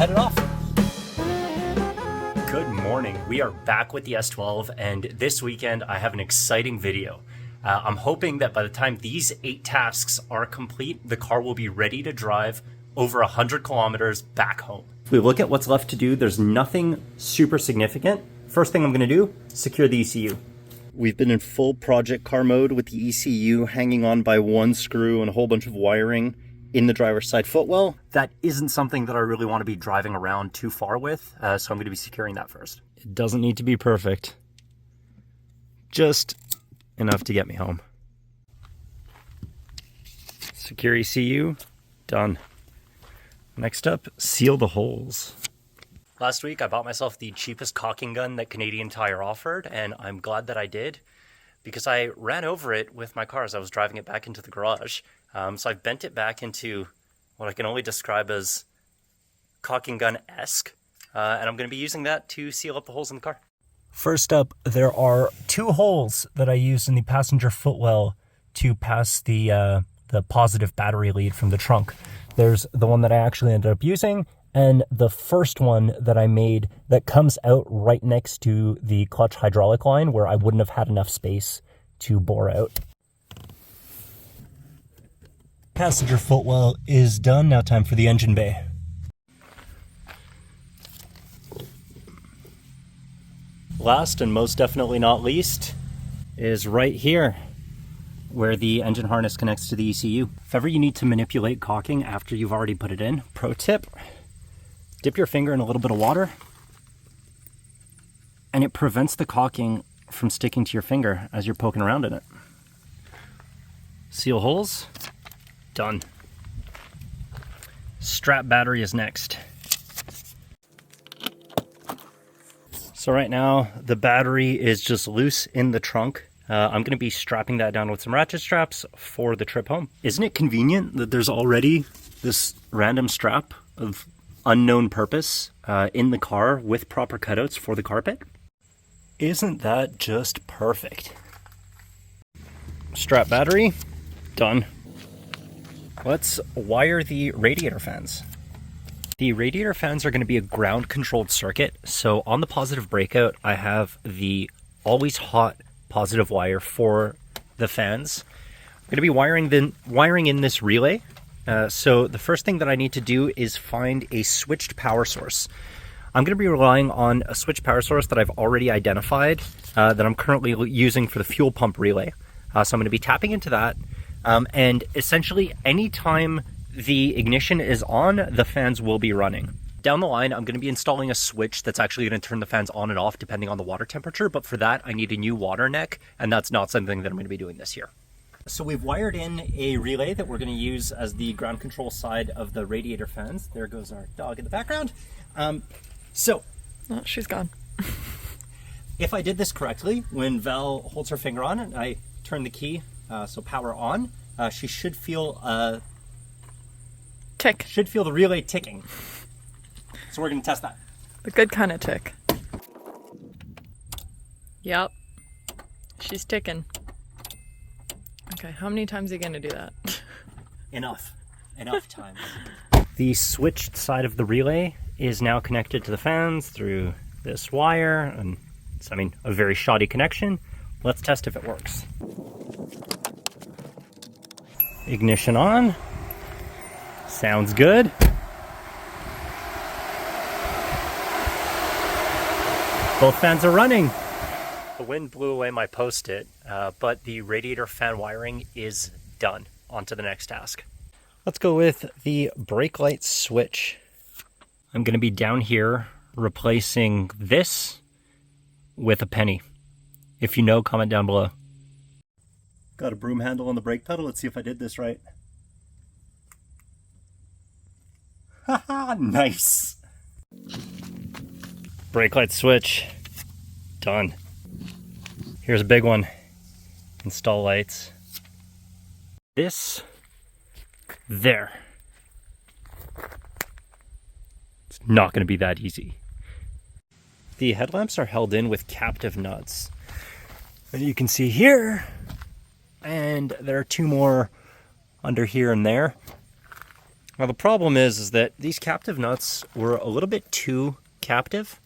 head it off. Good morning. We are back with the S12, and this weekend I have an exciting video. I'm hoping that by the time these 8 tasks are complete, the car will be ready to drive over 100 kilometers back home. If we look at what's left to do, there's nothing super significant. First thing I'm going to do, secure the ECU. We've been in full project car mode with the ECU hanging on by one screw and a whole bunch of wiring in the driver's side footwell. That isn't something that I really want to be driving around too far with, so I'm going to be securing that first. It doesn't need to be perfect. Just enough to get me home. Secure ECU, done. Next up, seal the holes. Last week I bought myself the cheapest caulking gun that Canadian Tire offered, and I'm glad that I did, because I ran over it with my car as I was driving it back into the garage. So I've bent it back into what I can only describe as caulking gun-esque, and I'm going to be using that to seal up the holes in the car. First up, there are 2 holes that I used in the passenger footwell to pass the positive battery lead from the trunk. There's the one that I actually ended up using, and the first one that I made that comes out right next to the clutch hydraulic line where I wouldn't have had enough space to bore out. Passenger footwell is done. Now time for the engine bay. Last and most definitely not least is right here where the engine harness connects to the ECU. If ever you need to manipulate caulking after you've already put it in, pro tip, dip your finger in a little bit of water and it prevents the caulking from sticking to your finger as you're poking around in it. Seal holes, done. Strap battery is next. So right now the battery is just loose in the trunk. I'm going to be strapping that down with some ratchet straps for the trip home. Isn't it convenient that there's already this random strap of unknown purpose in the car with proper cutouts for the carpet? Isn't that just perfect? Strap battery, done. Let's wire the radiator fans. The radiator fans are going to be a ground controlled circuit. So on the positive breakout, I have the always hot positive wire for the fans. I'm going to be wiring in this relay. So the first thing that I need to do is find a switched power source. I'm going to be relying on a switched power source that I've already identified that I'm currently using for the fuel pump relay. So I'm going to be tapping into that. And essentially anytime the ignition is on, the fans will be running. Down the line, I'm going to be installing a switch that's actually going to turn the fans on and off depending on the water temperature. But for that, I need a new water neck, and that's not something that I'm going to be doing this year. So we've wired in a relay that we're going to use as the ground control side of the radiator fans. There goes our dog in the background. Oh, she's gone. If I did this correctly, when Val holds her finger on it, I turn the key, so power on, she should feel tick. Should feel the relay ticking. So we're going to test that. The good kind of tick. Yep. She's ticking. Okay, how many times are you going to do that? Enough time. The switched side of the relay is now connected to the fans through this wire, and it's, a very shoddy connection. Let's test if it works. Ignition on. Sounds good. Both fans are running. The wind blew away my Post-it, but the radiator fan wiring is done. On to the next task. Let's go with the brake light switch. I'm going to be down here replacing this with a penny. If you know, comment down below. Got a broom handle on the brake pedal. Let's see if I did this right. Haha, nice. Brake light switch, done. Here's a big one. Install lights. This, there. It's not going to be that easy. The headlamps are held in with captive nuts. And you can see here, and there are 2 more under here and there. Now the problem is that these captive nuts were a little bit too captive.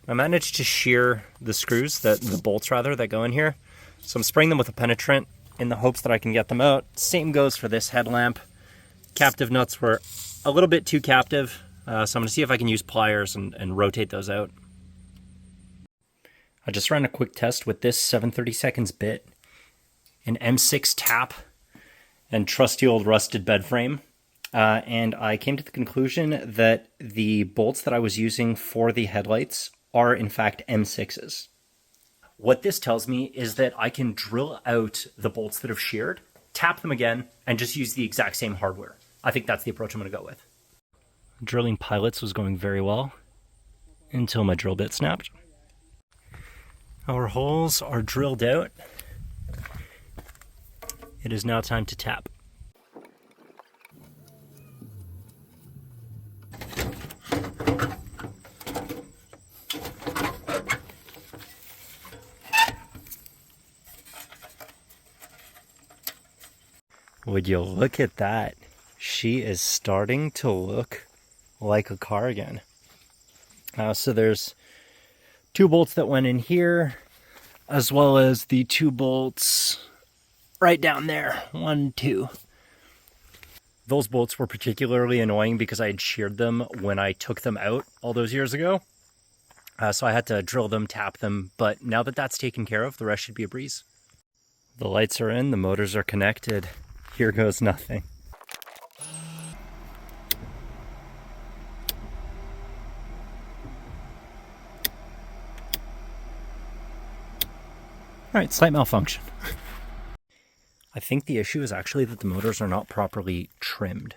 I managed to shear the screws, the bolts rather, that go in here. So I'm spraying them with a penetrant in the hopes that I can get them out. Same goes for this headlamp. Captive nuts were a little bit too captive, so I'm going to see if I can use pliers and rotate those out. I just ran a quick test with this 7/32 bit, an M6 tap, and trusty old rusted bed frame. And I came to the conclusion that the bolts that I was using for the headlights are in fact M6s. What this tells me is that I can drill out the bolts that have sheared, tap them again, and just use the exact same hardware. I think that's the approach I'm going to go with. Drilling pilots was going very well until my drill bit snapped. Our holes are drilled out. It is now time to tap. Would you look at that? She is starting to look like a car again. So there's 2 bolts that went in here, as well as the 2 bolts right down there. 1, 2. Those bolts were particularly annoying because I had sheared them when I took them out all those years ago. So I had to drill them, tap them, but now that that's taken care of, the rest should be a breeze. The lights are in, the motors are connected. Here goes nothing. All right, slight malfunction. I think the issue is actually that the motors are not properly trimmed.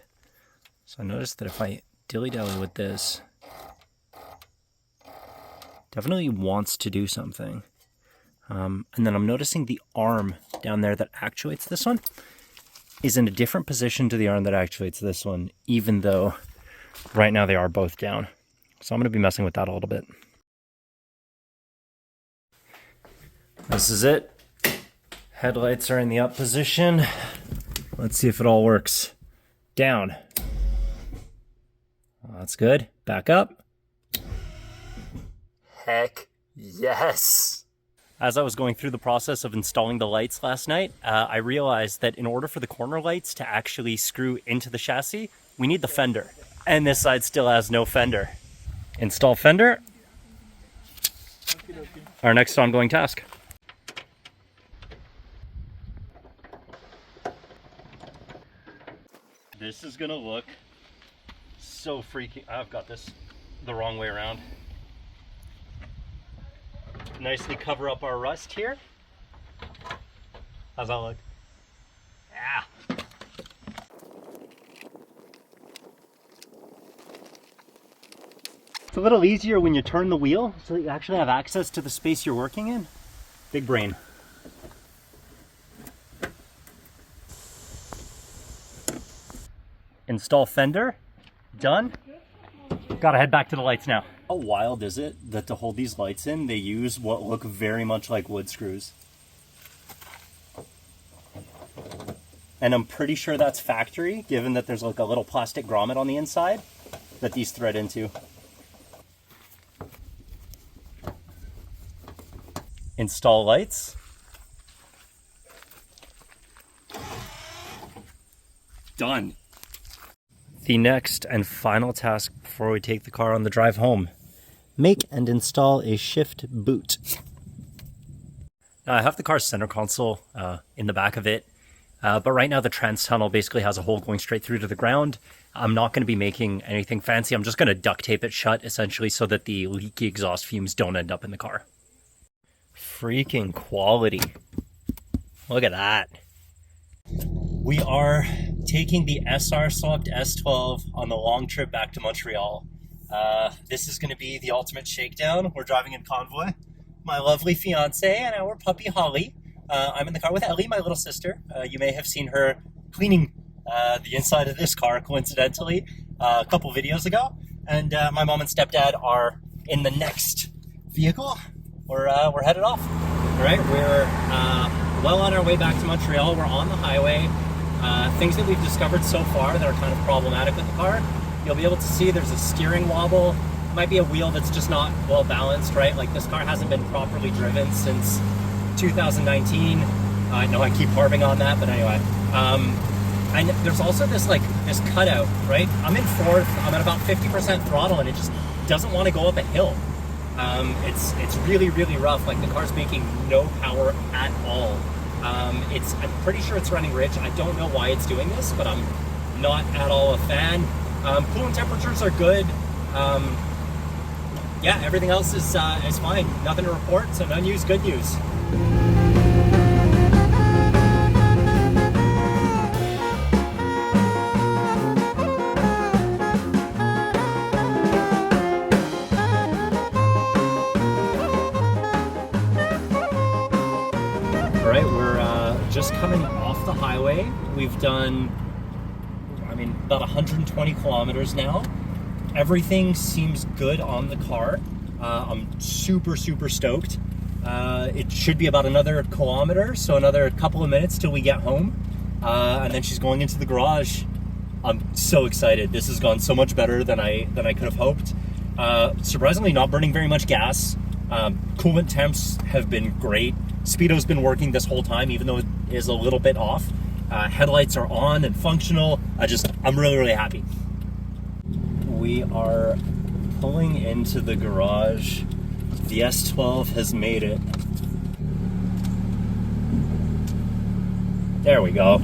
So I noticed that if I dilly-dally with this, definitely wants to do something. And then I'm noticing the arm down there that actuates this one is in a different position to the arm that actuates this one, even though right now they are both down. So I'm going to be messing with that a little bit. This is it. Headlights are in the up position. Let's see if it all works. Down. That's good. Back up. Heck yes. As I was going through the process of installing the lights last night, I realized that in order for the corner lights to actually screw into the chassis, we need the fender. And this side still has no fender. Install fender. Our next ongoing task. This is gonna look so freaking... I've got this the wrong way around. Nicely cover up our rust here. How's that look? Yeah. It's a little easier when you turn the wheel so that you actually have access to the space you're working in. Big brain. Install fender. Done. Gotta head back to the lights now. How wild is it that to hold these lights in, they use what look very much like wood screws? And I'm pretty sure that's factory, given that there's like a little plastic grommet on the inside that these thread into. Install lights. Done. The next and final task before we take the car on the drive home. Make and install a shift boot. Now I have the car's center console in the back of it, but right now the trans tunnel basically has a hole going straight through to the ground. I'm not going to be making anything fancy. I'm just going to duct tape it shut essentially so that the leaky exhaust fumes don't end up in the car. Freaking quality. Look at that. We are taking the SR Select S12 on the long trip back to Montreal. This is going to be the ultimate shakedown. We're driving in convoy. My lovely fiance and our puppy Holly. I'm in the car with Ellie, my little sister. You may have seen her cleaning the inside of this car, coincidentally, a couple videos ago. And my mom and stepdad are in the next vehicle. We're headed off. All right, we're well on our way back to Montreal. We're on the highway. Things that we've discovered so far that are kind of problematic with the car, you'll be able to see there's a steering wobble. It might be a wheel that's just not well balanced, right? Like this car hasn't been properly driven since 2019. I know I keep harping on that, but anyway. And there's also this cutout, right? I'm in fourth, I'm at about 50% throttle, and it just doesn't want to go up a hill. It's really, really rough. Like the car's making no power at all. I'm pretty sure it's running rich. I don't know why it's doing this, but I'm not at all a fan. Coolant temperatures are good. Yeah, everything else is fine. Nothing to report, so no news, good news. All right, we're just coming off the highway. We've done, about 120 kilometers now. Everything seems good on the car. I'm super, super stoked. It should be about another kilometer, so another couple of minutes till we get home. And then she's going into the garage. I'm so excited. This has gone so much better than I could have hoped. Surprisingly, not burning very much gas. Coolant temps have been great. Speedo's been working this whole time, even though it is a little bit off. Headlights are on and functional. I'm really, really happy. We are pulling into the garage. The S12 has made it. There we go.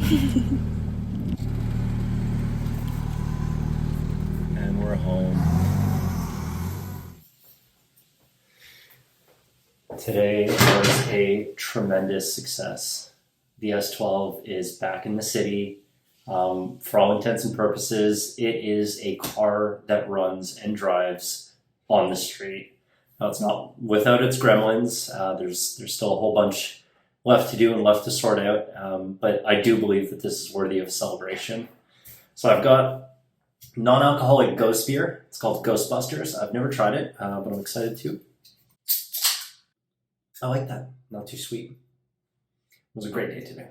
And we're home. Today was a tremendous success. The S12 is back in the city. For all intents and purposes, it is a car that runs and drives on the street. Now, it's not without its gremlins. There's still a whole bunch left to do and left to sort out, but I do believe that this is worthy of celebration. So I've got non-alcoholic ghost beer. It's called Ghostbusters. I've never tried it, but I'm excited to. I like that. Not too sweet. It was a great day today.